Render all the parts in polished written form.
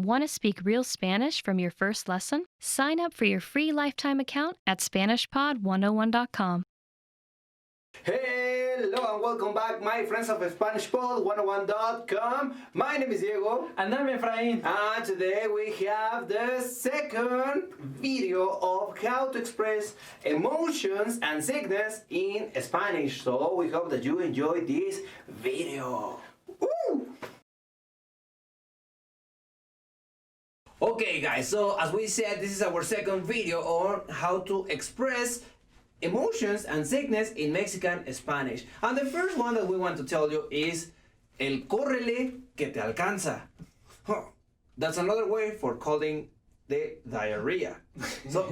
Want to speak real Spanish from your first lesson? Sign up for your free lifetime account at SpanishPod101.com. Hello and welcome back, my friends of SpanishPod101.com. My name is Diego. And I'm Efrain. And today we have the second video of how to express emotions and sickness in Spanish. So we hope that you enjoy this video. Woo! Okay guys, so as we said, this is our second video on how to express emotions and sickness in Mexican Spanish. And the first one that we want to tell you is el córrele que te alcanza. That's another way for calling the diarrhea. So,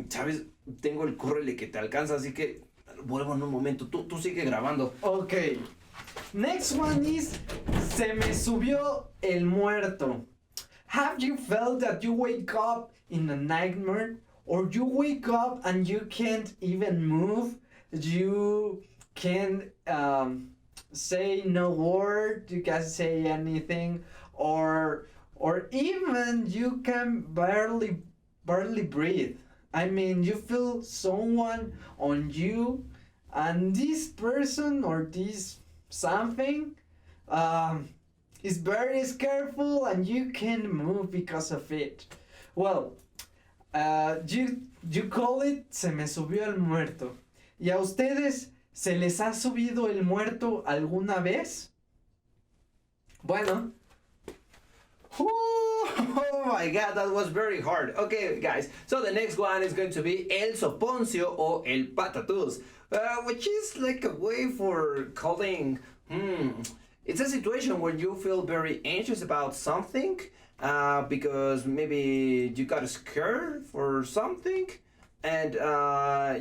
sabes, tengo el córrele que te alcanza, así que vuelvo en un momento. Tú sigue grabando. Okay. Next one is se me subió el muerto. Have you felt that you wake up in a nightmare? Or you wake up and you can't even move, you can't say no word, you can't say anything, or even you can barely breathe. I mean, you feel someone on you, and this person or this something is very scareful and you can't move because of it. Well, you call it se me subió el muerto. ¿Y a ustedes se les ha subido el muerto alguna vez? Bueno. Oh my god, that was very hard. Okay guys, so the next one is going to be el soponcio or el patatús, which is like a way for calling, it's a situation where you feel very anxious about something. Because maybe you got scared for something, and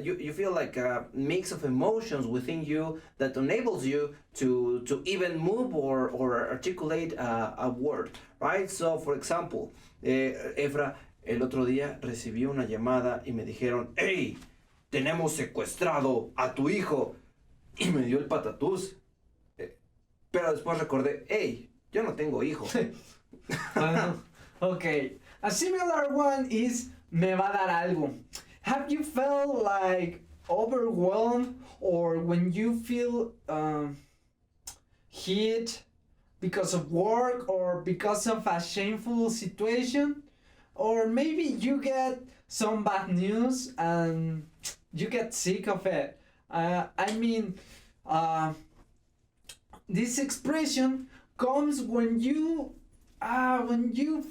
you feel like a mix of emotions within you that enables you to even move or articulate a word, right? So, for example, Efra, el otro día recibí una llamada y me dijeron, hey, tenemos secuestrado a tu hijo, y me dio el patatús. Pero después recordé, hey, yo no tengo hijo. Okay, a similar one is me va a dar algo. Have you felt like overwhelmed or when you feel hit because of work or because of a shameful situation? Or maybe you get some bad news and you get sick of it. This expression comes when you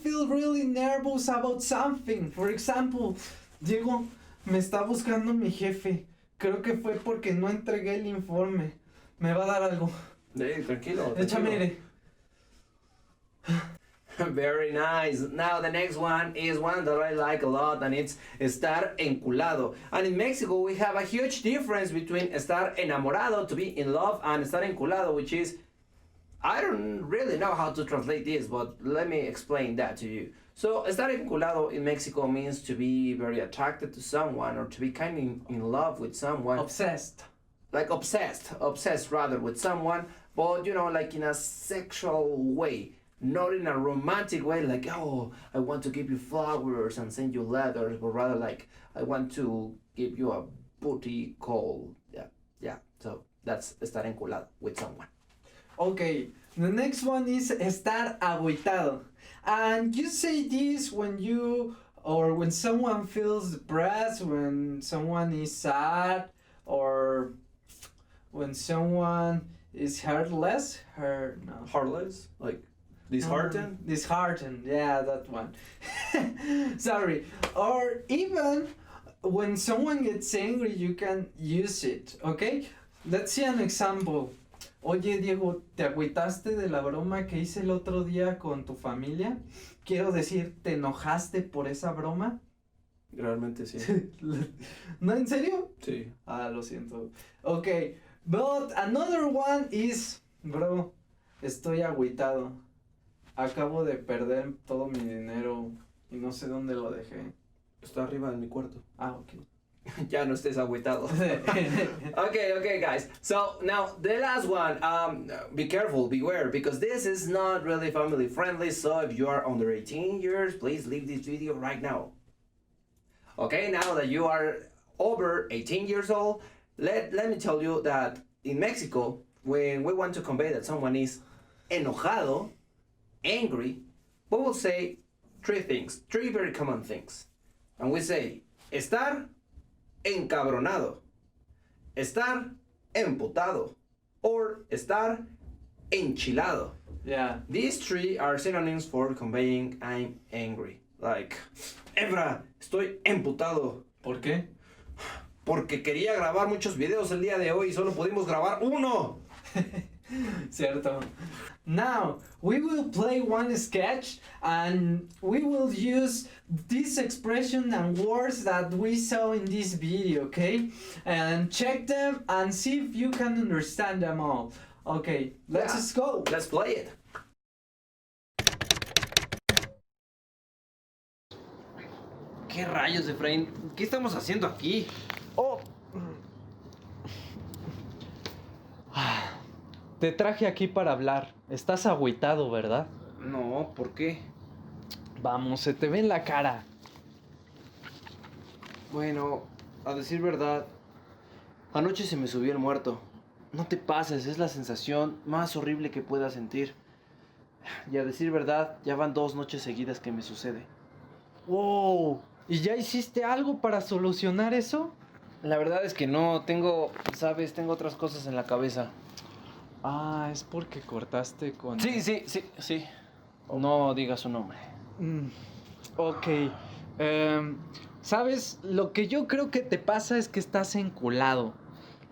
feel really nervous about something. For example, Diego, me está buscando mi jefe. Creo que fue porque no entregué el informe. Me va a dar algo. Tranquilo. Échame aire. Very nice. Now the next one is one that I like a lot, and it's estar enculado. And in Mexico we have a huge difference between estar enamorado, to be in love, and estar enculado, which is, I don't really know how to translate this, but let me explain that to you. So, estar enculado in Mexico means to be very attracted to someone or to be kind of in love with someone. Obsessed. Like obsessed rather with someone, but you know, like in a sexual way, not in a romantic way, like, oh, I want to give you flowers and send you letters, but rather like, I want to give you a booty call. Yeah. So that's estar enculado with someone. Okay, the next one is estar agüitado. And you say this when when someone feels depressed, when someone is sad, or when someone is heartless. Heartless? Like disheartened? Disheartened, yeah, that one. Sorry. Or even when someone gets angry, you can use it, okay? Let's see an example. Oye, Diego, ¿te agüitaste de la broma que hice el otro día con tu familia? Quiero decir, ¿te enojaste por esa broma? Realmente sí. ¿No, en serio? Sí. Lo siento. Okay, but another one is, bro, estoy agüitado. Acabo de perder todo mi dinero y no sé dónde lo dejé. Está arriba de mi cuarto. Ok. Ya no estés agüitado. Okay, guys. So now the last one. Be careful, beware, because this is not really family friendly. So if you are under 18 years, please leave this video right now. Okay, now that you are over 18 years old, let me tell you that in Mexico, when we want to convey that someone is enojado, angry, we will say three things, three very common things. And we say, estar encabronado, estar emputado, or estar enchilado. Yeah. These three are synonyms for conveying I'm angry. Like, Ebra, estoy emputado. ¿Por qué? Porque quería grabar muchos videos el día de hoy y solo pudimos grabar uno. Cierto. Now, we will play one sketch and we will use this expression and words that we saw in this video, okay? And check them and see if you can understand them all. Okay, let's go. Let's play it. ¿Qué rayos, Efraín? ¿Qué estamos haciendo aquí? Oh. Te traje aquí para hablar. Estás agüitado, ¿verdad? No, ¿por qué? Vamos, se te ve en la cara. Bueno, a decir verdad, anoche se me subió el muerto. No te pases, es la sensación más horrible que puedas sentir. Y a decir verdad, ya van 2 noches seguidas que me sucede. Wow. ¿Y ya hiciste algo para solucionar eso? La verdad es que no, tengo otras cosas en la cabeza. Ah, es porque cortaste con... Sí. No digas su nombre. Ok. ¿Sabes? Lo que yo creo que te pasa es que estás enculado.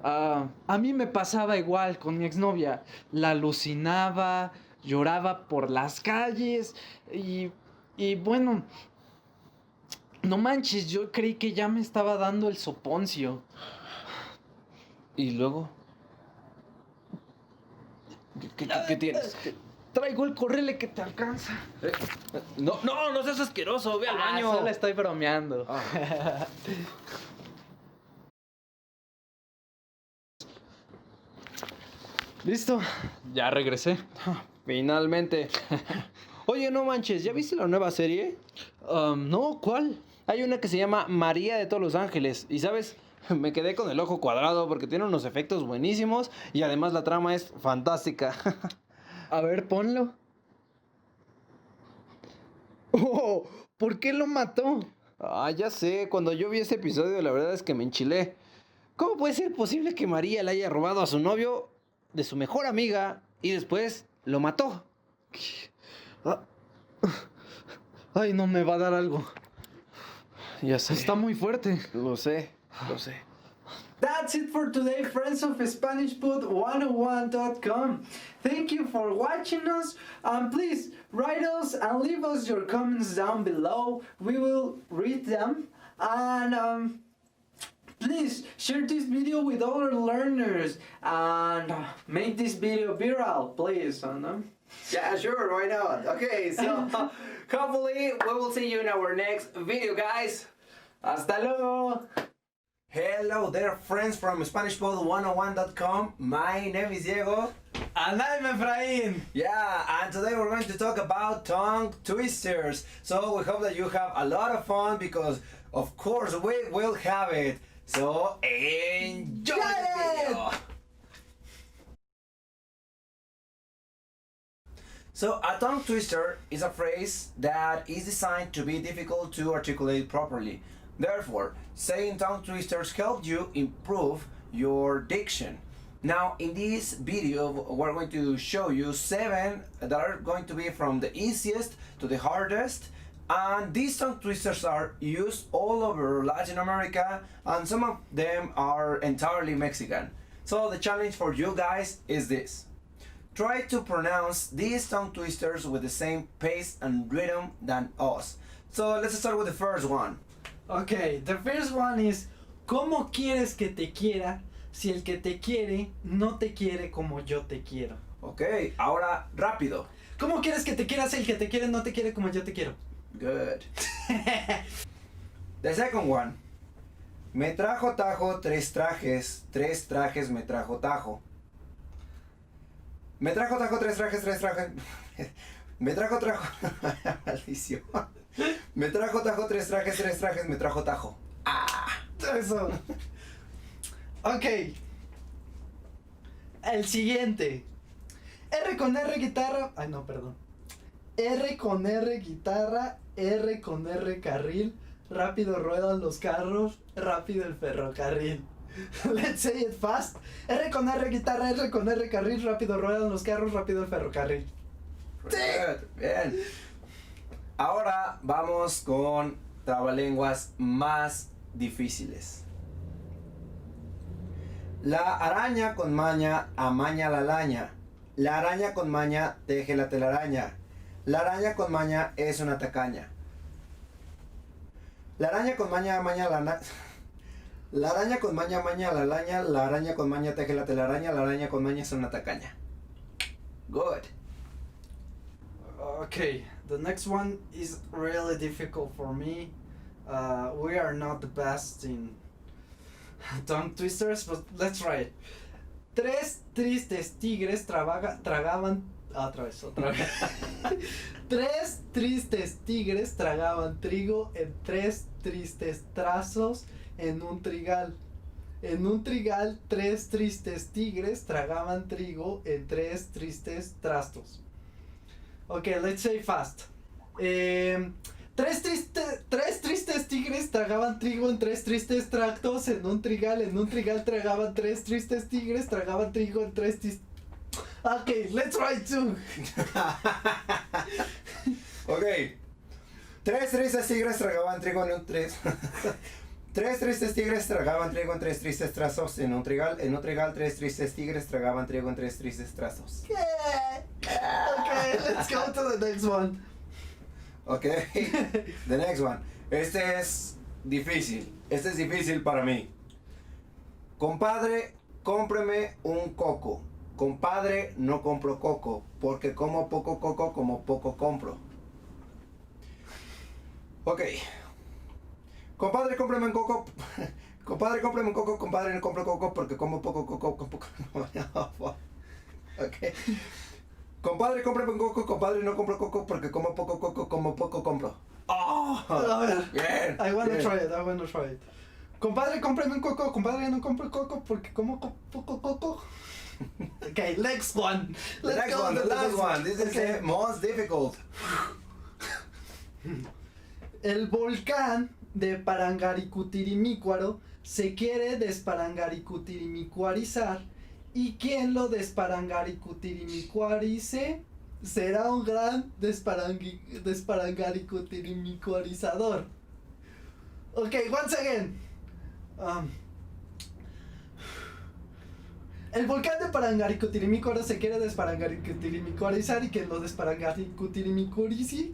A mí me pasaba igual con mi exnovia. La alucinaba, lloraba por las calles y bueno... No manches, yo creí que ya me estaba dando el soponcio. ¿Y luego? ¿Qué tienes? Traigo el correle que te alcanza. No seas asqueroso, ve al baño. Solo estoy bromeando. Listo, ya regresé. Finalmente. Oye, no manches, ¿ya viste la nueva serie? No, ¿cuál? Hay una que se llama María de todos los Ángeles. Y sabes, me quedé con el ojo cuadrado porque tiene unos efectos buenísimos y además la trama es fantástica. A ver, ponlo. Oh, ¿por qué lo mató? Ya sé, cuando yo vi ese episodio la verdad es que me enchilé. ¿Cómo puede ser posible que María le haya robado a su novio de su mejor amiga y después lo mató? Ay, no me va a dar algo. Ya sé. Está muy fuerte. Lo sé. That's it for today, friends of SpanishPod101.com. Thank you for watching us. Please write us and leave us your comments down below. We will read them. And please share this video with other learners and make this video viral, please. Yeah, sure, why not? Okay, so hopefully we will see you in our next video, guys. Hasta luego. Hello there, friends from SpanishPod101.com. My name is Diego. And I'm Efraín. Yeah, and today we're going to talk about tongue twisters. So we hope that you have a lot of fun because, of course, we will have it. So enjoy the video. So a tongue twister is a phrase that is designed to be difficult to articulate properly. Therefore, saying tongue twisters help you improve your diction. Now, in this video, we're going to show you 7 that are going to be from the easiest to the hardest. And these tongue twisters are used all over Latin America, and some of them are entirely Mexican. So the challenge for you guys is this. Try to pronounce these tongue twisters with the same pace and rhythm than us. So let's start with the first one. Okay, the first one is ¿Cómo quieres que te quiera si el que te quiere no te quiere como yo te quiero? Okay, ahora rápido. ¿Cómo quieres que te quiera si el que te quiere no te quiere como yo te quiero? Good. The second one. Me trajo tajo 3 trajes, 3 trajes me trajo tajo. Me trajo tajo 3 trajes, 3 trajes. Me trajo maldición. Me trajo tajo 3 trajes, 3 trajes, me trajo tajo. ¡Ah! Eso. Ok. El siguiente. R con R guitarra. Ay, no, perdón. R con R guitarra. R con R carril. Rápido ruedan los carros. Rápido el ferrocarril. Let's say it fast. R con R guitarra. R con R carril. Rápido ruedan los carros. Rápido el ferrocarril. Sí. Bien. Ahora vamos con trabalenguas más difíciles. La araña con maña amaña la laña. La araña con maña teje la telaraña. La araña con maña es una tacaña. La araña con maña amaña la La araña con maña amaña la laña. La araña con maña teje la telaraña. La araña con maña es una tacaña. Good. Okay, the next one is really difficult for me. We are not the best in tongue twisters, but let's try it. 3 tristes tigres tragaban... otra vez. 3 tristes tigres tragaban trigo en 3 tristes trazos en un trigal. En un trigal, 3 tristes tigres tragaban trigo en 3 tristes trastos. Okay, let's say fast. 3 tristes tigres tragaban trigo en 3 tristes tractos en un trigal tragaban 3 tristes tigres tragaban trigo en 3 tristes... Okay, let's try two. Ok. 3 tristes tigres tragaban trigo en un 3 tristes tigres tragaban trigo en 3 tristes trazos en un trigal 3 tristes tigres tragaban trigo en 3 tristes trazos. Okay, let's go to the next one. Okay, the next one. Este es difícil para mí. Compadre, cómpreme un coco. Compadre, no compro coco, porque como poco coco, como poco compro. Ok. Compadre, cómprame un coco. Compadre, cómprame un coco. Compadre, no compro coco, porque como poco coco, como poco. Ok. Compadre, cómprame un coco. Compadre, no compro coco, porque como poco coco, como poco compro. Oh, A ver. bien. I wanna bien. try it. Compadre, cómprame un coco. Compadre, no compro coco porque como poco coco. Okay, next one. The next one, the last one. This is the most difficult. El volcán de Parangaricutirimícuaro se quiere desparangaricutirimícuarizar, y quien lo desparangaricutirimícuarice será un gran desparangaricutirimícuarizador. Okay, once again. El volcán de Parangaricutirimícuaro se quiere desparangaricutirimícuarizar, y quien lo desparangaricutirimícuarice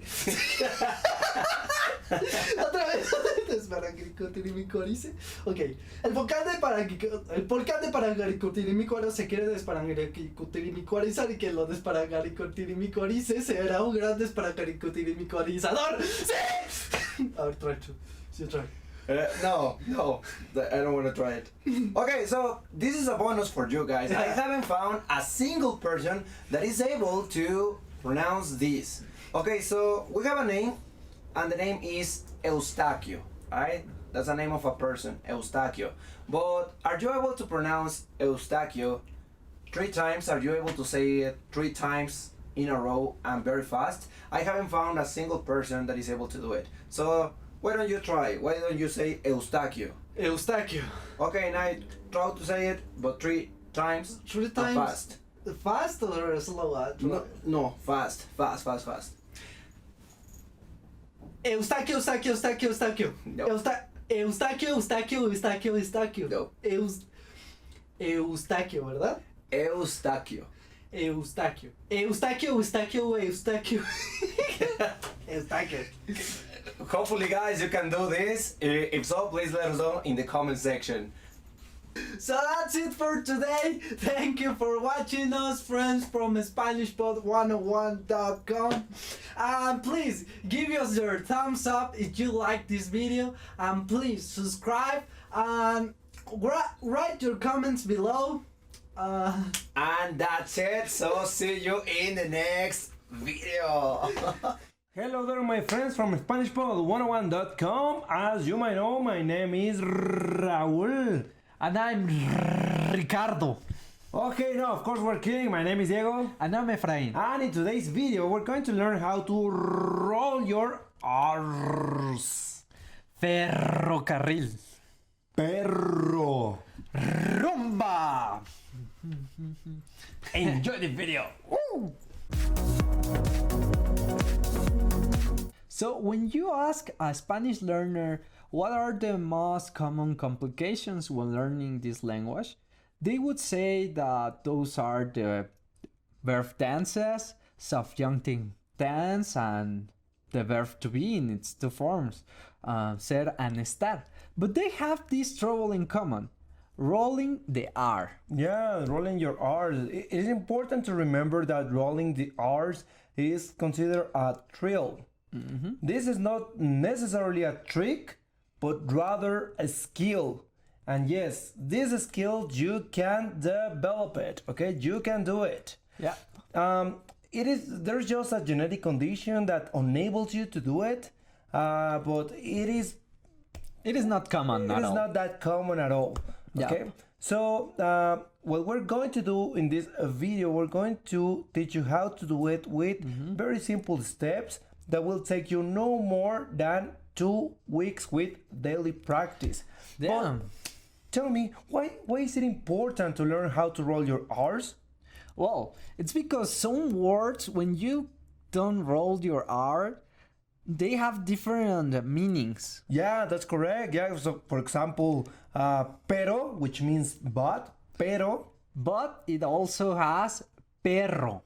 otra vez, desparangaricutirimícuarice. Ok, el volcán de Parangaricutirimícuaro se quiere desparangaricutirimícuarizar, y quien lo desparangaricutirimícuarice será un gran desparangaricutirimícuarizador. ¡Sí! A ver, try to. Sí, try. No, I don't want to try it. Okay, so this is a bonus for you guys. I haven't found a single person that is able to pronounce this. Okay, so we have a name, and the name is Eustaquio. Alright, that's the name of a person, Eustaquio. But are you able to pronounce Eustaquio 3 times? Are you able to say it 3 times in a row and very fast? I haven't found a single person that is able to do it. So why don't you try? Why don't you say Eustaquio? Eustaquio. Okay, now try to say it, but 3 times. 3 times. Fast. Fast or slow? No, fast. Eustaquio. No. Eustaquio. No. Eustaquio, ¿verdad? Eustaquio. Eustaquio. Hopefully, guys, you can do this. If so, please let us know in the comment section. So that's it for today. Thank you for watching us, friends from SpanishPod101.com. And please give us your thumbs up if you like this video. And please subscribe and write your comments below. And that's it. So see you in the next video. Hello there, my friends from SpanishPod101.com. As you might know, my name is Raul. And I'm Ricardo. Okay, no, of course we're kidding. My name is Diego. And I'm Efrain. And in today's video, we're going to learn how to roll your R's. Ferrocarril. Perro. Rumba. Enjoy the video. Woo! So when you ask a Spanish learner what are the most common complications when learning this language, they would say that those are the verb tenses, subjunctive tense, and the verb to be in its two forms, ser and estar. But they have this trouble in common, rolling the R. Yeah, rolling your R's. It is important to remember that rolling the R's is considered a drill. This is not necessarily a trick, but rather a skill. And yes, this skill you can develop it. Okay, you can do it. Yeah. There's just a genetic condition that enables you to do it, but it is not common at all. It is not that common at all. Okay. Yeah. So what we're going to do in this video, we're going to teach you how to do it with very simple steps that will take you no more than 2 weeks with daily practice. Yeah. But tell me, why is it important to learn how to roll your R's? Well, it's because some words, when you don't roll your R, they have different meanings. Yeah, that's correct. Yeah, so for example, pero, which means but, pero. But it also has perro.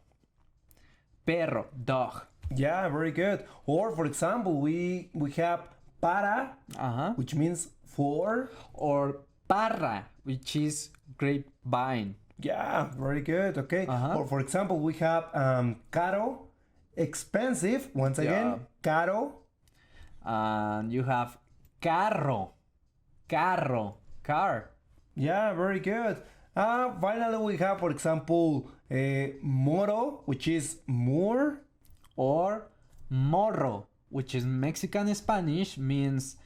Perro, dog. Yeah, very good. Or for example, we have para, which means for. Or parra, which is grapevine. Yeah, very good. Okay. Or for example, we have caro, expensive. Once again, caro. And you have carro, car. Yeah, very good. Finally, we have, for example, moro, which is moor. Or morro, which is Mexican Spanish, means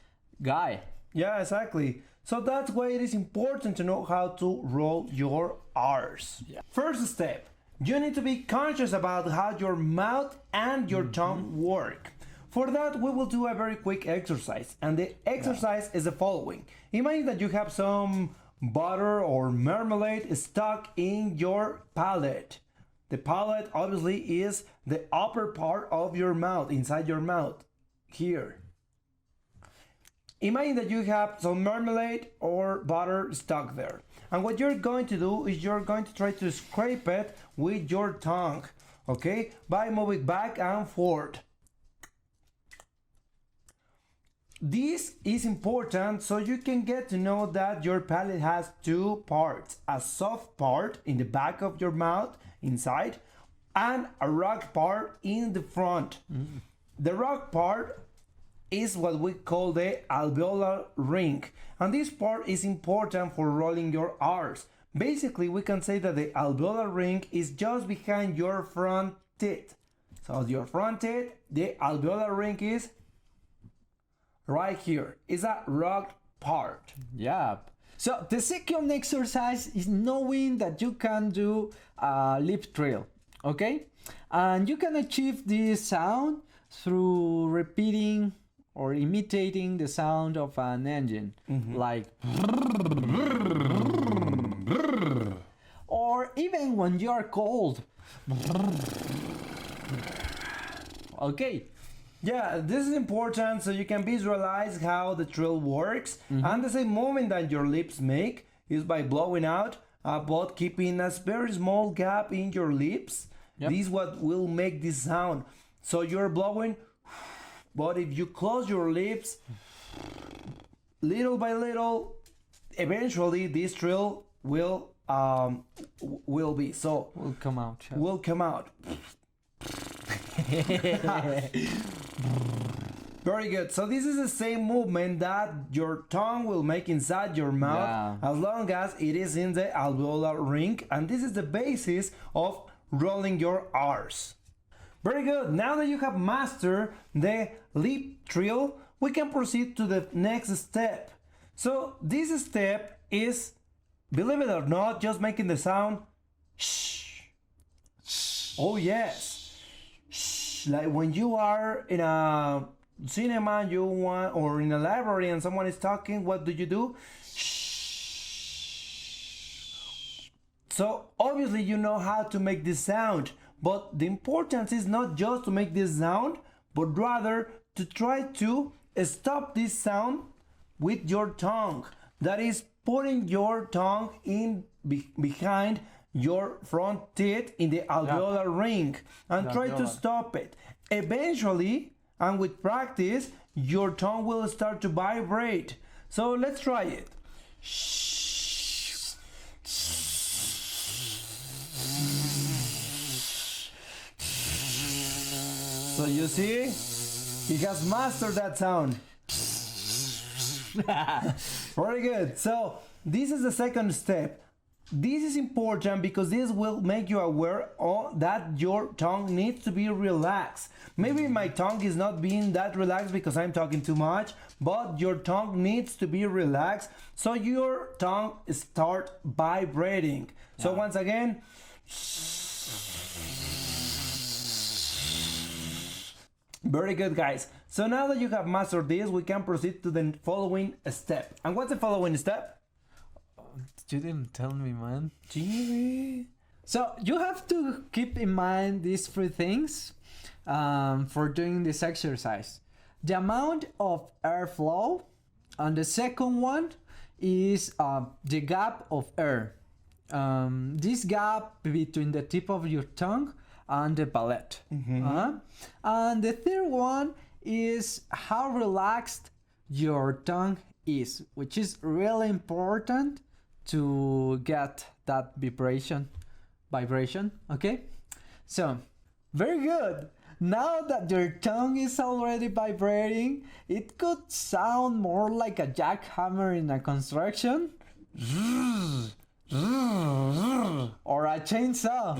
guy. Yeah, exactly. So that's why it is important to know how to roll your R's. Yeah. First step, you need to be conscious about how your mouth and your tongue work. For that, we will do a very quick exercise. And the exercise is the following. Imagine that you have some butter or marmalade stuck in your palate. The palate obviously is the upper part of your mouth, inside your mouth, here. Imagine that you have some marmalade or butter stuck there. And what you're going to do is you're going to try to scrape it with your tongue, okay? By moving back and forth. This is important so you can get to know that your palate has two parts. A soft part in the back of your mouth, inside, and a rock part in the front. The rock part is what we call the alveolar ring, and this part is important for rolling your R's. Basically, we can say that the alveolar ring is just behind your front teeth. So your front teeth, the alveolar ring is right here. It's a rock part. Yeah. So the second exercise is knowing that you can do a lip trill, okay? And you can achieve this sound through repeating or imitating the sound of an engine, like, or even when you are cold. Okay. Yeah, this is important so you can visualize how the trill works. And the same movement that your lips make is by blowing out, but keeping a very small gap in your lips. Yep. This is what will make this sound. So you're blowing, but if you close your lips, little by little, eventually this trill will be. So Will come out. will come out. Very good. So this is the same movement that your tongue will make inside your mouth as long as it is in the alveolar ring, and this is the basis of rolling your R's. Very good. Now that you have mastered the lip trill, we can proceed to the next step. So this step is, believe it or not, just making the sound shh. Oh yes. Shh. Like when you are in a cinema, or in a library and someone is talking, what do? Shh. So obviously you know how to make this sound, but the importance is not just to make this sound, but rather to try to stop this sound with your tongue. That is putting your tongue in behind your front teeth in the alveolar ring and try to stop it. Eventually, and with practice, your tongue will start to vibrate. So let's try it. So you see, he has mastered that sound. Very good. So this is the second step. This is important because this will make you aware that your tongue needs to be relaxed. Maybe my tongue is not being that relaxed because I'm talking too much, but your tongue needs to be relaxed so your tongue start vibrating. So once again, very good, guys. So now that you have mastered this, we can proceed to the following step. And what's the following step? You didn't tell me, man. Gee. So you have to keep in mind these three things for doing this exercise. The amount of airflow, and the second one is the gap of air. This gap between the tip of your tongue and the palate. And the third one is how relaxed your tongue is, which is really important to get that vibration, okay? So, very good. Now that your tongue is already vibrating, it could sound more like a jackhammer in a construction or a chainsaw.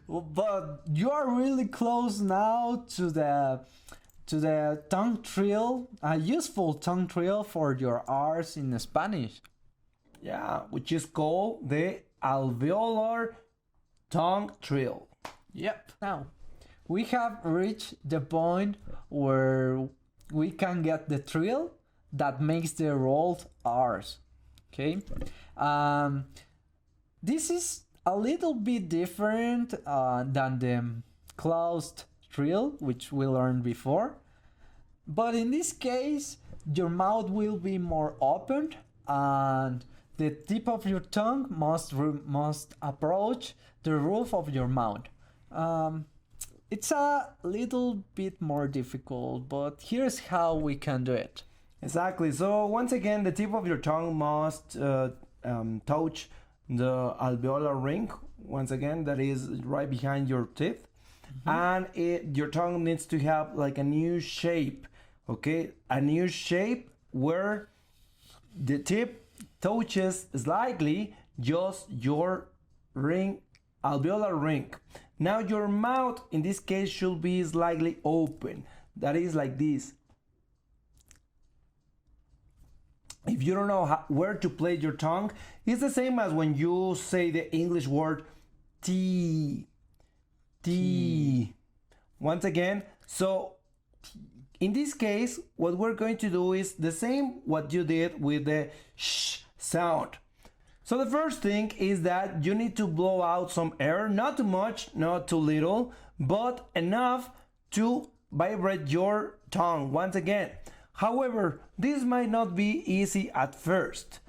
But you are really close now to the tongue trill, a useful tongue trill for your R's in Spanish. Yeah, which is called the alveolar tongue trill. Yep. Now, we have reached the point where we can get the trill that makes the rolled R's. Okay. This is a little bit different than the closed trill, which we learned before. But in this case, your mouth will be more open and the tip of your tongue must approach the roof of your mouth. It's a little bit more difficult, but here's how we can do it. Exactly. So once again, the tip of your tongue must touch the alveolar ring. Once again, that is right behind your teeth. And your tongue needs to have like a new shape. Okay, a new shape where the tip touches slightly just your ring, alveolar ring. Now your mouth in this case should be slightly open. That is like this. If you don't know where to place your tongue, it's the same as when you say the English word tea. Once again, so in this case, what we're going to do is the same what you did with the sh sound. So the first thing is that you need to blow out some air, not too much, not too little, but enough to vibrate your tongue once again. However, this might not be easy at first.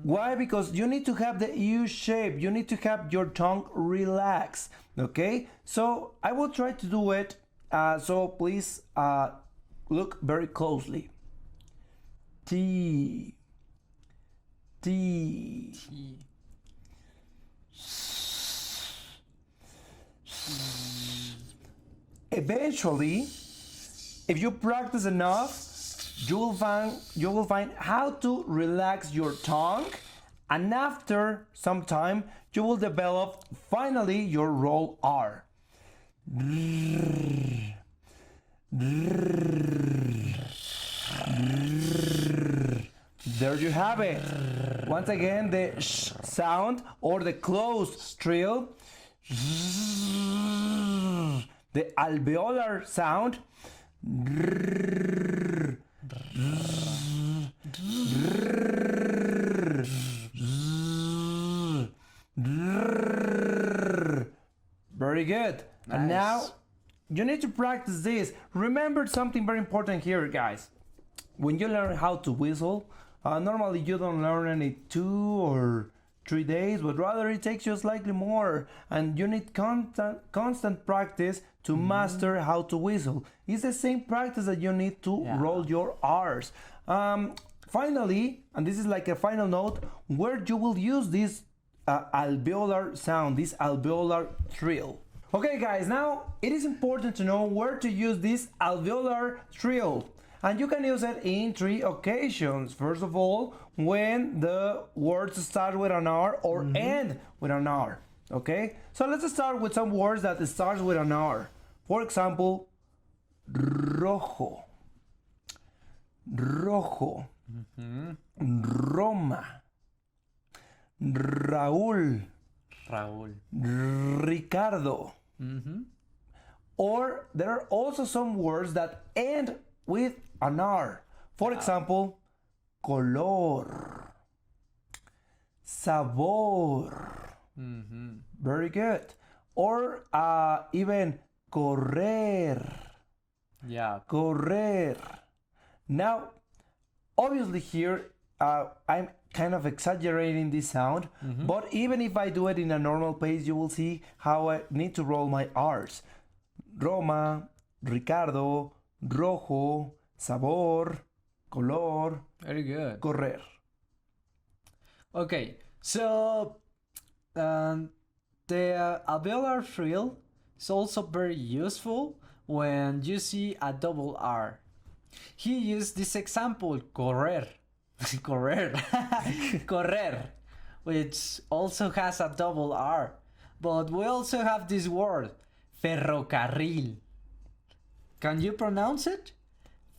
Why? Because you need to have the U shape. You need to have your tongue relaxed. Okay? So I will try to do it. So please look very closely. T. Eventually, if you practice enough, you will find how to relax your tongue, and after some time you will develop finally your roll R. There you have it. Once again, the sh sound or the closed trill, the alveolar sound, very good. And now you need to practice this. Remember something very important here, guys. When you learn how to whistle, normally you don't learn it 2 or 3 days, but rather it takes you slightly more, and you need constant practice to master how to whistle. It's the same practice that you need to roll your R's. Finally, and this is like a final note, where you will use this alveolar sound, this alveolar trill. Okay guys, now it is important to know where to use this alveolar trill. And you can use it in 3 occasions. First of all, when the words start with an R or end with an R. Okay? So let's start with some words that starts with an R. For example, rojo, rojo, Roma, Raúl, Ricardo. Or there are also some words that end with an R. For example, color, sabor. Very good. Or even correr. Correr. Now, obviously here, I'm kind of exaggerating this sound, but even if I do it in a normal pace, you will see how I need to roll my R's. Roma, Ricardo, rojo, sabor, color. Very good. Correr. Okay, so the alveolar trill is also very useful when you see a double R. He used this example, correr, correr, correr, which also has a double R. But we also have this word, ferrocarril. Can you pronounce it?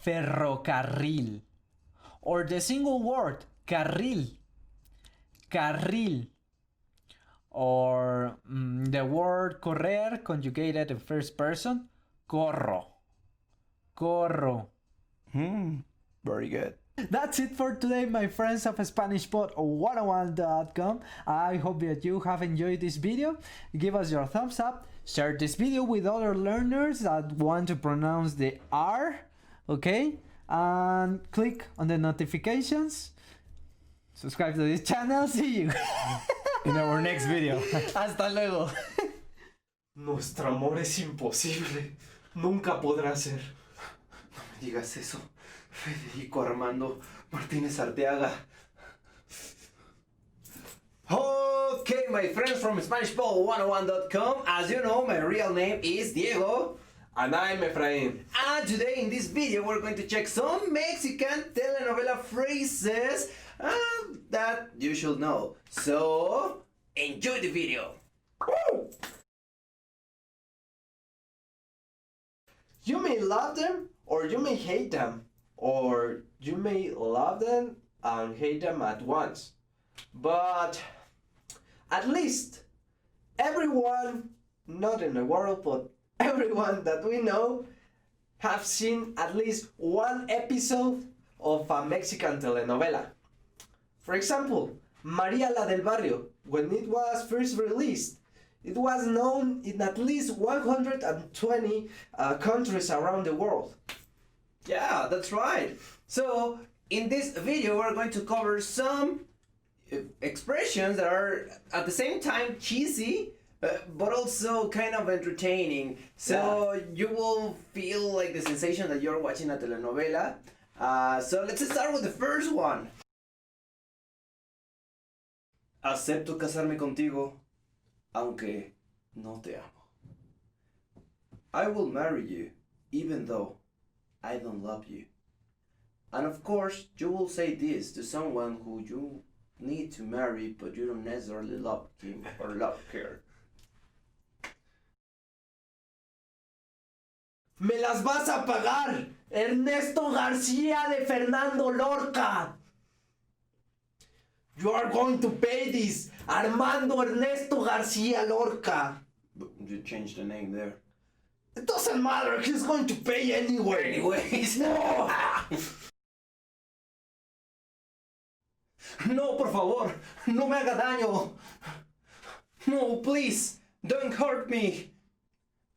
Ferrocarril. Or the single word, carril. Carril. Or the word correr conjugated in first person, corro. Corro. Very good. That's it for today, my friends of SpanishPod101.com. I hope that you have enjoyed this video. Give us your thumbs up. Share this video with other learners that want to pronounce the R. Okay? And click on the notifications. Subscribe to this channel. See you in our next video. Hasta luego. Nuestro amor es imposible. Nunca podrá ser. No me digas eso, Federico Armando Martínez Arteaga. Okay, my friends from SpanishPod101.com. As you know, my real name is Diego. And I'm Efraín. And today in this video we're going to check some Mexican telenovela phrases that you should know. So, enjoy the video. Woo! You may love them or you may hate them. Or you may love them and hate them at once. But at least everyone, not in the world, but everyone that we know have seen at least one episode of a Mexican telenovela. For example, María la del Barrio, when it was first released, it was known in at least 120 countries around the world. Yeah, that's right. So, in this video we're going to cover some expressions that are at the same time cheesy, but also kind of entertaining. So you will feel like the sensation that you're watching a telenovela, So let's start with the first one. Acepto casarme contigo, aunque no te amo. I will marry you, even though I don't love you. And of course, you will say this to someone who you need to marry, but you don't necessarily love him or love her. Me las vas a pagar, Ernesto García de Fernando Lorca. You are going to pay this, Armando Ernesto García Lorca. You changed the name there. It doesn't matter, he's going to pay anyway. Anyways. No. No, por favor, no me haga daño. No, please, don't hurt me.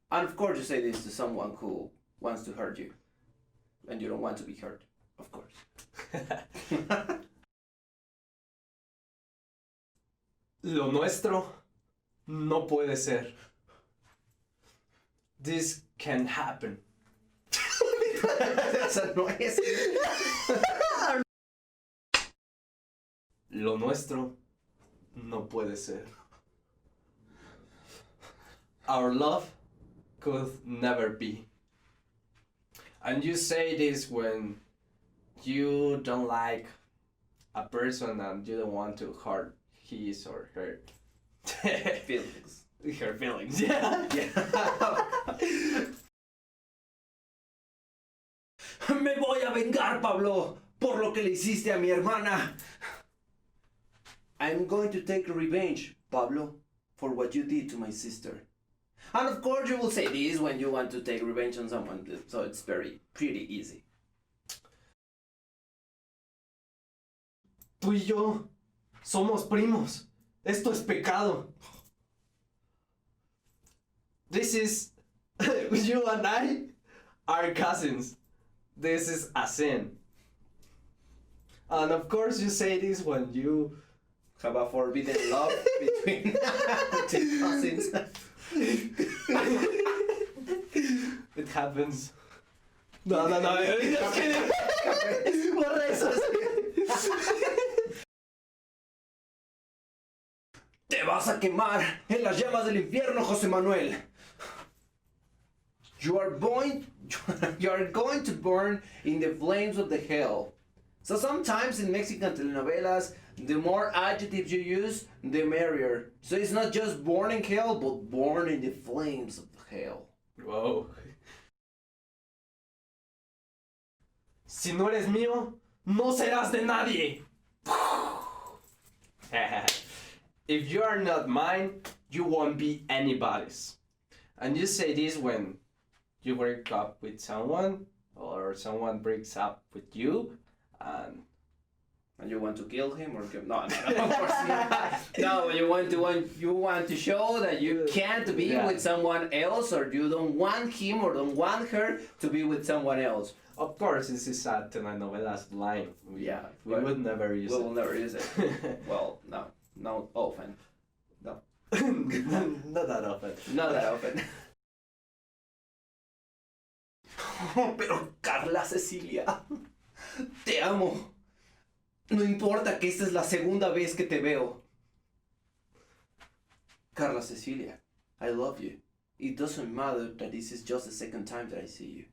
And of course you say this to someone who wants to hurt you. And you don't want to be hurt, of course. Lo nuestro no puede ser. This can happen. Esa no es. Lo nuestro no puede ser. Our love could never be. And you say this when you don't like a person and you don't want to hurt his or her Feelings. her feelings. Yeah. Me voy a vengar, Pablo, por lo que le hiciste a mi hermana. I'm going to take revenge, Pablo, for what you did to my sister. And of course you will say this when you want to take revenge on someone, so it's pretty easy. Tú y yo somos primos. Esto es pecado. This is you and I are cousins. This is a sin. And of course you say this when you Have a forbidden love between two cousins. it happens. No, just kidding. Borra eso. Te vas a quemar en las llamas del infierno, José Manuel. You are going to burn in the flames of the hell. So sometimes in Mexican telenovelas, the more adjectives you use, the merrier. So it's not just born in hell, but born in the flames of hell. Wow. Si no eres mío, no serás de nadie. If you are not mine, you won't be anybody's. And you say this when you break up with someone or someone breaks up with you and you want to kill him or kill? No, of course not. No, you want to show that you can't be with someone else, or you don't want him or don't want her to be with someone else. of course this is a telenovelas line. We but would never use we it. will never use it. Well, no often. No, Not that often. not that often. Pero Carla Cecilia, te amo. No importa que esta es la segunda vez que te veo. Carla Cecilia, I love you. It doesn't matter that this is just the second time that I see you.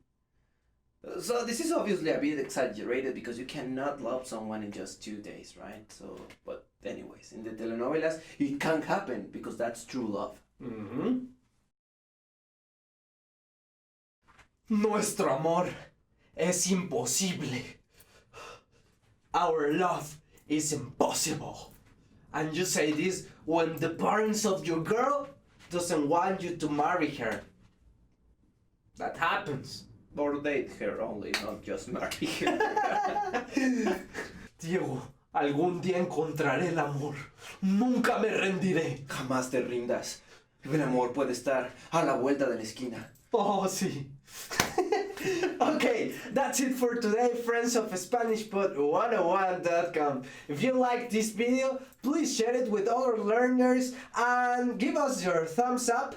So this is obviously a bit exaggerated because you cannot love someone in just 2 days, right? So, but anyways, in the telenovelas, it can happen because that's true love. Mm-hmm. Nuestro amor es imposible. Our love is impossible. And you say this when the parents of your girl doesn't want you to marry her. That happens. Or date her only, not just marry her. Diego, algún día encontraré el amor. Nunca me rendiré. Jamás te rindas. El amor puede estar a la vuelta de la esquina. Oh, sí. Okay, that's it for today, friends of SpanishPod101.com. If you like this video, please share it with other learners and give us your thumbs up.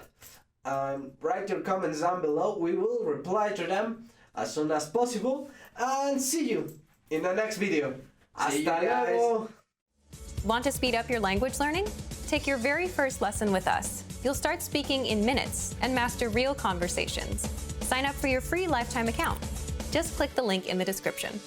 Write your comments down below. We will reply to them as soon as possible. and see you in the next video. See you Hasta guys. luego. Want to speed up your language learning? Take your very first lesson with us. You'll start speaking in minutes and master real conversations. Sign up for your free lifetime account. Just click the link in the description.